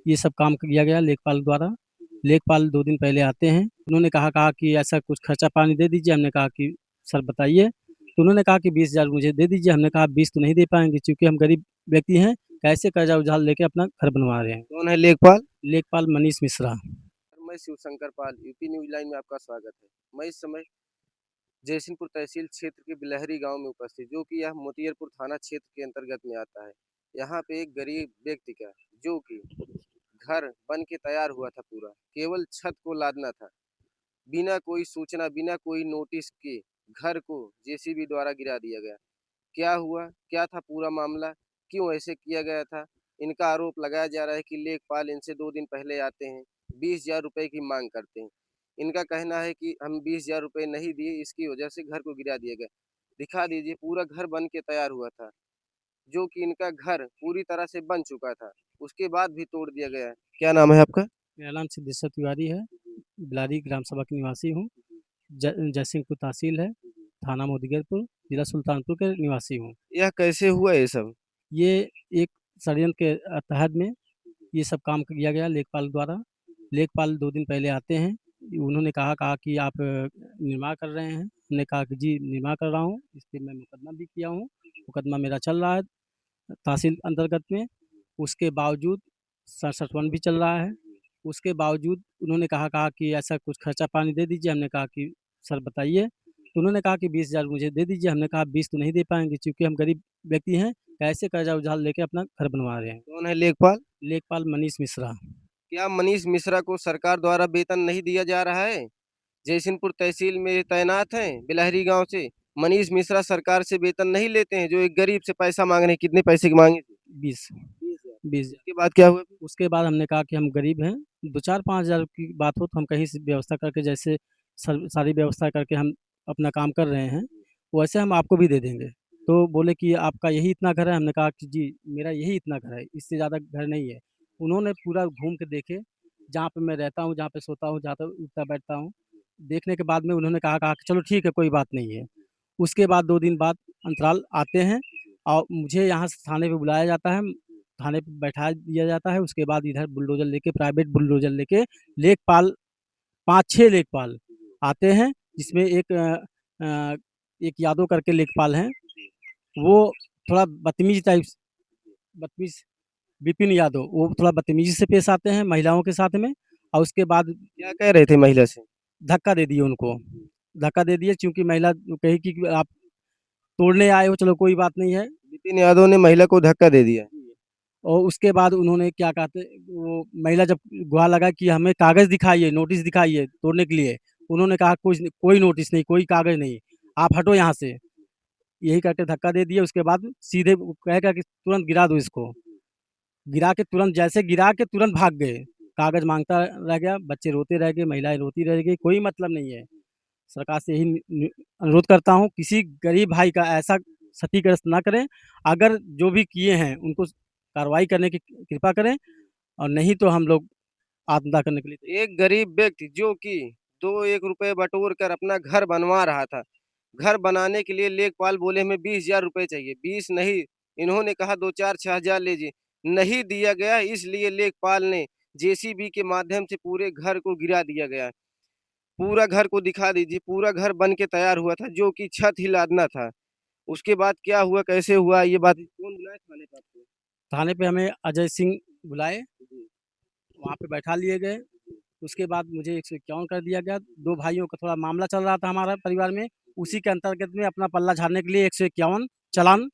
ये सब काम किया गया लेखपाल द्वारा। लेखपाल 2 दिन पहले आते हैं। उन्होंने कहा कि ऐसा कुछ खर्चा पानी दे दीजिए। हमने कहा कि सर बताइए? तो उन्होंने कहा कि 20,000 मुझे दे दीजिए। हमने कहा 20 तो नहीं दे पाएँगे क्योंकि हम गरीब व्यक्ति हैं, कैसे कर्जा-उधार लेके अपना घर बनवा रहे हैं। कौन है लेखपाल? लेखपाल मनीष मिश्रा। मैं शिवशंकर पाल, यूपी न्यूज़ लाइन में आपका स्वागत है। मैं इस समय जयसिंहपुर तहसील क्षेत्र के बिलहरी गांव में उपस्थित, जो कि यह मोतियरपुर थाना क्षेत्र के अंतर्गत में आता है। यहाँ पे एक गरीब व्यक्ति का, जो कि घर बन के तैयार हुआ था पूरा, केवल छत को लादना था। बिना कोई सूचना, बिना कोई नोटिस के घर को जेसीबी द्वारा गिरा दिया गया। क्या हुआ, क्या था पूरा मामला, क्यों ऐसे किया गया था? इनका आरोप लगाया जा रहा है कि लेखपाल इनसे 2 दिन पहले आते हैं, 20,000 रुपए की मांग करते हैं। इनका कहना है कि हम 20,000 रुपए नहीं दिए, इसकी वजह से घर को गिरा दिया गया। दिखा दीजिए, पूरा घर बन के तैयार हुआ था, जो कि इनका घर पूरी तरह से बन चुका था, उसके बाद भी तोड़ दिया गया है। क्या नाम है आपका? मेरा नाम सिद्धेश्वर तिवारी है। बिलारी ग्राम सभा का निवासी हूँ। जयसिंहपुर तहसील है, थाना मोतीगरपुर, जिला सुल्तानपुर के निवासी हूँ। यह कैसे हुआ ये सब? ये एक षड्यंत्र के तहत में ये सब काम किया गया लेखपाल द्वारा। लेखपाल 2 दिन पहले आते हैं। उन्होंने कहा कि आप निर्माण कर रहे हैं। हमने कहा कि जी निर्माण कर रहा हूँ। इस पे मैं मुकदमा भी किया हूँ। मुकदमा मेरा चल रहा है तहसील अंतर्गत में। उसके बावजूद 67 भी चल रहा है। उसके बावजूद उन्होंने कहा कि ऐसा कुछ खर्चा पानी दे दीजिए। हमने कहा कि सर बताइए? तो उन्होंने कहा कि 20,000 मुझे दे दीजिए। हमने कहा 20 तो नहीं दे पाएँगे क्योंकि हम गरीब व्यक्ति हैं, कैसे कर्जा-उधार लेके अपना घर बनवा रहे हैं। कौन है लेखपाल? लेखपाल मनीष मिश्रा। क्या मनीष मिश्रा को सरकार द्वारा वेतन नहीं दिया जा रहा है? जयसिंहपुर तहसील में तैनात हैं, बिलहरी गांव से। मनीष मिश्रा सरकार से वेतन नहीं लेते हैं, जो एक गरीब से पैसा मांग रहे हैं। कितने पैसे की मांगे थे? 20 20,000। 20 उसके बाद क्या हुआ? उसके बाद हमने कहा कि हम गरीब हैं, 2-4-5 हज़ार की बात हो तो हम कहीं से व्यवस्था करके जैसे सारी व्यवस्था करके हम अपना काम कर रहे हैं, वैसे हम आपको भी दे देंगे। तो बोले कि आपका यही इतना घर है? हमने कहा कि जी, मेरा यही इतना घर है, इससे ज़्यादा घर नहीं है। उन्होंने पूरा घूम के देखे, जहाँ पे मैं रहता हूँ, जहाँ पे सोता हूँ, जहाँ पे उठता-बैठता हूँ, देखने के बाद में उन्होंने कहा कि चलो ठीक है, कोई बात नहीं है। उसके बाद 2 दिन बाद अंतराल आते हैं और मुझे यहाँ से थाने पे बुलाया जाता है। थाने पे बैठा दिया जाता है। उसके बाद इधर बुलडोज़र लेके, प्राइवेट बुलडोज़र लेके लेखपाल 5-6 लेखपाल आते हैं, जिसमें एक यादव करके लेखपाल हैं। वो थोड़ा बदतमीज़ विपिन यादव, वो थोड़ा बदतमीज़ी से पेश आते हैं महिलाओं के साथ में। और उसके बाद क्या कह रहे थे महिला से? धक्का दे दिए उनको। धक्का दे दिए क्योंकि महिला कही कि आप तोड़ने आए हो, चलो कोई बात नहीं है। विपिन यादव ने महिला को धक्का दे दिया। और उसके बाद उन्होंने क्या कहते, वो महिला जब गुहार लगा कि हमें कागज़ दिखाइए, नोटिस दिखाइए तोड़ने के लिए, उन्होंने कहा कोई नोटिस नहीं, कोई कागज़ नहीं, आप हटो यहाँ से। यही करके धक्का दे दिए। उसके बाद सीधे वो कहेगा कि तुरंत गिरा दो इसको। गिरा के तुरंत, जैसे गिरा के तुरंत भाग गए। कागज़ माँगता रह गया, बच्चे रोते रह गए, महिलाएँ रोती रह गई, कोई मतलब नहीं है। सरकार से यही अनुरोध करता हूँ, किसी गरीब भाई का ऐसा क्षतिग्रस्त ना करें। अगर जो भी किए हैं उनको कार्रवाई करने की कृपा करें, और नहीं तो हम लोग आत्मदाह करने के लिए तैयार एक गरीब व्यक्ति, जो कि 2-1 रुपए बटोर कर अपना घर बनवा रहा था। घर बनाने के लिए लेखपाल बोले हमें 20,000 रुपए चाहिए। 20 नहीं, इन्होंने कहा 2-4-6,000 लीजिए। नहीं दिया गया, इसलिए लेखपाल ने जेसीबी के माध्यम से पूरे घर को गिरा दिया गया। पूरा घर को दिखा दीजिए, पूरा घर बन के तैयार हुआ था, जो कि छत ही लादना था। उसके बाद क्या हुआ, कैसे हुआ, ये बात कौन बुलाया थाने पे आपको? थाने पे हमें अजय सिंह बुलाए, जी, वहाँ पे बैठा लिए गए। उसके बाद मुझे 151 कर दिया गया। 2 भाइयों का थोड़ा मामला चल रहा था हमारा परिवार में, उसी के अंतर्गत में अपना पल्ला झाड़ने के लिए 151 चालान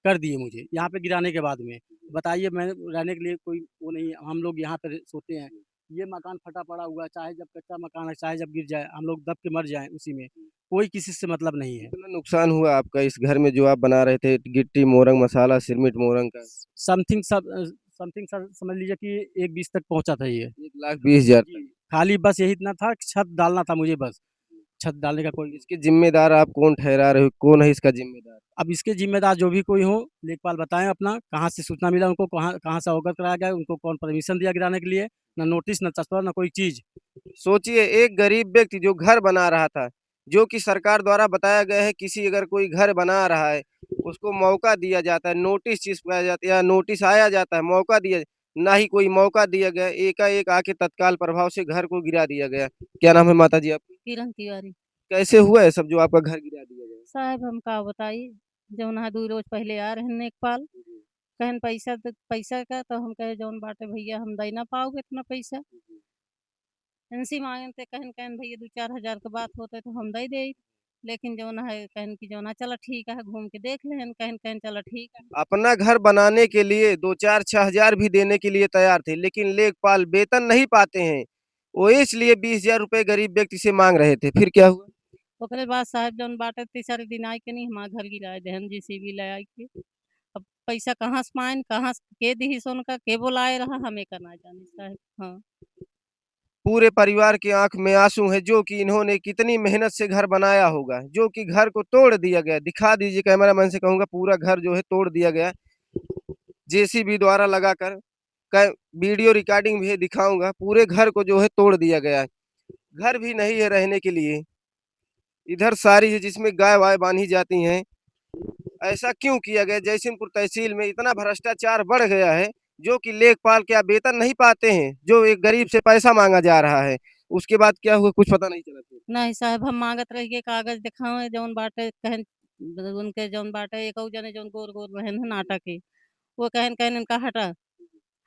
कर दिए मुझे, यहाँ पे गिराने के बाद में। बताइए, मैं रहने के लिए कोई वो नहीं है, हम लोग यहाँ पे सोते हैं। ये मकान फटा पड़ा हुआ है, चाहे जब कच्चा मकान है, चाहे जब गिर जाए, हम लोग दब के मर जाएँ उसी में। कोई किसी से मतलब नहीं है। कितना नुकसान हुआ आपका इस घर में जो आप बना रहे थे? गिट्टी, मोरंग, मसाला, सिरमिट, मोरंग का समथिंग सब समथिंग सर समझ लीजिए कि 1 20 तक पहुँचा था ये। 1,20,000 जी, तक। खाली बस यही इतना था कि छत डालना था मुझे बस। छत डालने का कोई, इसके जिम्मेदार आप कौन ठहरा रहे हो? कौन है इसका जिम्मेदार? अब इसके ज़िम्मेदार जो भी कोई हो, लेखपाल बताएँ अपना, कहाँ से सूचना मिला उनको, कहाँ कहाँ से अवगत कराया गया, उनको कौन परमिशन दिया गिराने के लिए? ना नोटिस, ना चस्पा, ना कोई चीज़। सोचिए, एक गरीब व्यक्ति जो घर बना रहा था, जो कि सरकार द्वारा बताया गया है, किसी अगर कोई घर बना रहा है, उसको मौका दिया जाता है, नोटिस चिपकाया जाता है या नोटिस आया जाता है, मौका दिया, ना ही कोई मौका दिया गया, एकाएक आके तत्काल प्रभाव से घर को गिरा दिया गया। क्या नाम है माता जी आपका? किरण तिवारी। कैसे हुआ है सब जो आपका घर गिरा दिया गया? साहब हम का बताई, जौन हा 2 रोज पहले आ रहन लेखपाल, कहन पैसा का, तो हम कहे जौन बाटे भैया हम दई ना पाओगे इतना पैसा। एनसी मांगन ते कहन कहन भैया 2-4 हज़ार के बात होते तो हम दई देई। लेकिन जौन है कहन कि जौन है चलो ठीक है घूम के देख लेहन, कहन कहन चलो ठीक है। अपना घर बनाने के लिए 2-4-6 हज़ार भी देने के लिए तैयार थे, लेकिन लेखपाल वेतन नहीं पाते हैं। वो इसलिए 20,000 रुपए गरीब व्यक्ति से मांग रहे थे। फिर क्या हुआ? ओकरे बाद साहब जौन बाटे तीसरे दिन आई के नहीं हमार घर गिराए देहन जेसीबी ले आई के। अब पैसा कहाँ से पाएन, कहाँ से के दिही सोन का, के बोलाए रहा हमें का ना जाने साहब। हाँ। पूरे परिवार की आंख में आंसू है, जो कि इन्होंने कितनी मेहनत से घर बनाया होगा, जो कि घर को तोड़ दिया गया। दिखा दीजिए, कैमरामैन से कहूंगा, पूरा घर जो है तोड़ दिया गया जेसीबी द्वारा लगाकर। वीडियो रिकॉर्डिंग भी दिखाऊंगा। पूरे घर को जो है तोड़ दिया गया है। घर भी नहीं है रहने के लिए। इधर सारी है जिसमें गाय वाय बांधी जाती हैं। ऐसा क्यों किया गया? जयसिंहपुर तहसील में इतना भ्रष्टाचार बढ़ गया है, जो कि लेखपाल क्या वेतन नहीं पाते हैं, जो एक गरीब से पैसा मांगा जा रहा है। उसके बाद क्या हुआ कुछ पता नहीं चला फिर। नहीं साहब हम मांगत रहिए कागज दिखावे जौन बाटे कहन, उनके जौन बाटे एक जने जौन गोर गोर रहन है नाटक के, वो कहन कहन इनका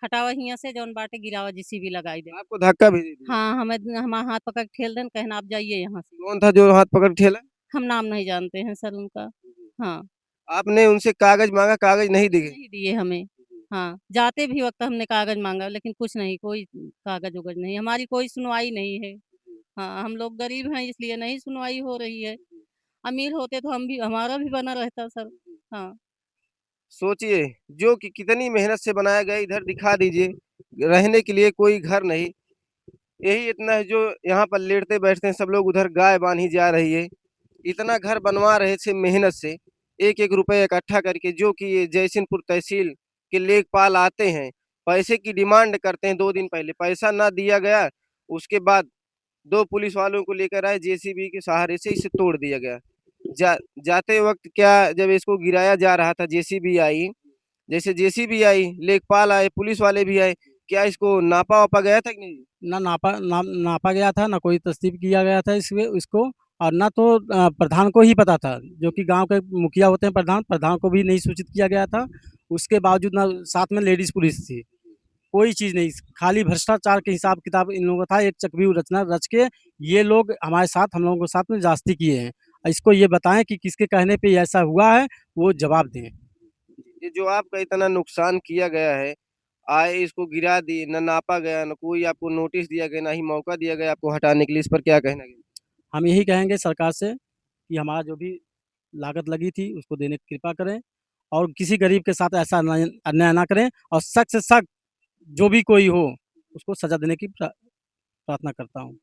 हटावा हियां से जौन बाटे गिरावा जेसीबी लगाई दे। आपको धक्का भी दे दिया? हाँ हमें हमारा हाथ पकड़ के ठेल देन, कहन आप जाइए यहाँ से। कौन था जो हाथ पकड़ के ठेला? हम नाम नहीं जानते हैं सर उनका। हाँ। आपने उनसे कागज मांगा, कागज नहीं दिए? नहीं दिए हमें। हाँ, जाते भी वक़्त हमने कागज़ माँगा लेकिन कुछ नहीं, कोई कागज़-वगज़ नहीं, हमारी कोई सुनवाई नहीं है। हाँ, हम लोग गरीब हैं इसलिए नहीं सुनवाई हो रही है। अमीर होते तो हम भी हमारा भी बना रहता सर। हाँ। सोचिए, जो कि कितनी मेहनत से बनाया गया, इधर दिखा दीजिए, रहने के लिए कोई घर नहीं। यही इतना है जो यहाँ पर लेटते बैठते हैं सब लोग, उधर गाय बांधी जा रही है। इतना घर बनवा रहे थे मेहनत से, एक एक रुपये इकट्ठा करके, जो कि ये जयसिंहपुर तहसील के लेखपाल आते हैं, पैसे की डिमांड करते हैं। 2 दिन पहले पैसा ना दिया गया, उसके बाद 2 पुलिस वालों को लेकर आए, जेसीबी के सहारे से इसे तोड़ दिया गया। जाते वक्त क्या, जब इसको गिराया जा रहा था, जेसीबी आई, जैसे जेसीबी आई, लेखपाल आए, पुलिस वाले भी आए, क्या इसको नापा वापा गया था कि नहीं? ना नापा गया था, ना कोई तस्दीक किया गया था इसको। और ना तो प्रधान को ही पता था, जो कि गांव के मुखिया होते हैं प्रधान को भी नहीं सूचित किया गया था। उसके बावजूद ना साथ में लेडीज पुलिस थी, कोई चीज़ नहीं, खाली भ्रष्टाचार के हिसाब किताब इन लोगों का था। एक चक्रव्यूह रचना रच के ये लोग हमारे साथ, हम लोगों के साथ में जास्ती किए हैं। इसको ये बताएं कि किसके कहने पे ये ऐसा हुआ है, वो जवाब दें। ये जो आपका इतना नुकसान किया गया है, आए इसको गिरा दिए, ना नापा गया, ना कोई आपको नोटिस दिया गया, ना ही मौका दिया गया आपको हटाने के लिए, इस पर क्या कहना है? हम यही कहेंगे सरकार से कि हमारा जो भी लागत लगी थी उसको देने की कृपा करें, और किसी गरीब के साथ ऐसा अन्याय ना करें, और सख्त से सख्त जो भी कोई हो उसको सजा देने की प्रार्थना करता हूँ।